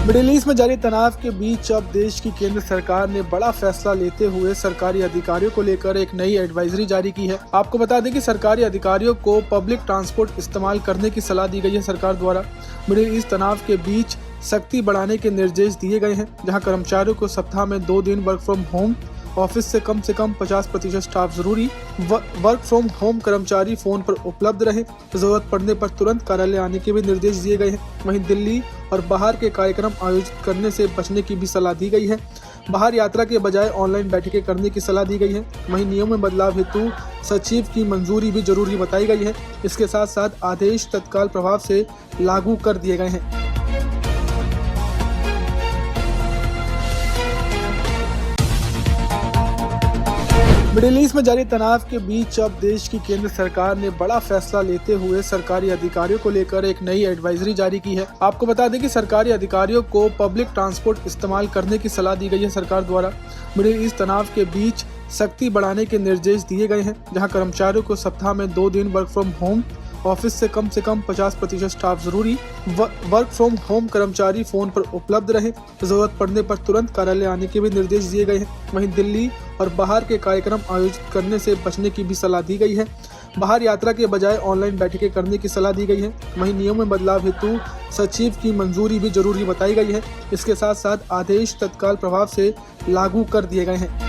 Middle east में जारी तनाव के बीच अब देश की केंद्र सरकार ने बड़ा फैसला लेते हुए सरकारी अधिकारियों को लेकर एक नई एडवाइजरी जारी की है। आपको बता दें कि सरकारी अधिकारियों को पब्लिक ट्रांसपोर्ट इस्तेमाल करने की सलाह दी गई है सरकार द्वारा। मिडिल ईस्ट तनाव के बीच सख्ती बढ़ाने के निर्देश दिए गए हैं, जहां कर्मचारियों को सप्ताह में 2 दिन वर्क फ्रॉम होम, ऑफिस से कम 50% स्टाफ जरूरी, वर्क फ्रॉम होम कर्मचारी फोन पर उपलब्ध रहे, जरूरत पड़ने पर तुरंत कार्यालय आने के भी निर्देश दिए गए हैं। वहीं दिल्ली और बाहर के कार्यक्रम आयोजित करने से बचने की भी सलाह दी गई है। बाहर यात्रा के बजाय ऑनलाइन बैठकें करने की सलाह दी गई है। वहीं नियम में बदलाव हेतु सचिव की मंजूरी भी जरूरी बताई गई है। इसके साथ साथ आदेश तत्काल प्रभाव से लागू कर दिए गए हैं। मिडिल ईस्ट में जारी तनाव के बीच अब देश की केंद्र सरकार ने बड़ा फैसला लेते हुए सरकारी अधिकारियों को लेकर एक नई एडवाइजरी जारी की है। आपको बता दें कि सरकारी अधिकारियों को पब्लिक ट्रांसपोर्ट इस्तेमाल करने की सलाह दी गई है सरकार द्वारा। मिडिल ईस्ट तनाव के बीच सख्ती बढ़ाने के निर्देश दिए गए हैं, जहां कर्मचारियों को सप्ताह में 2 दिन वर्क फ्रॉम होम, ऑफिस से कम 50% स्टाफ जरूरी, वर्क फ्रॉम होम कर्मचारी फोन पर उपलब्ध रहे, जरूरत पड़ने पर तुरंत कार्यालय आने के भी निर्देश दिए गए हैं। वहीं दिल्ली और बाहर के कार्यक्रम आयोजित करने से बचने की भी सलाह दी गई है। बाहर यात्रा के बजाय ऑनलाइन बैठकें करने की सलाह दी गई है। वहीं नियम में बदलाव हेतु सचिव की मंजूरी भी जरूरी बताई गई है। इसके साथ साथ आदेश तत्काल प्रभाव से लागू कर दिए गए हैं।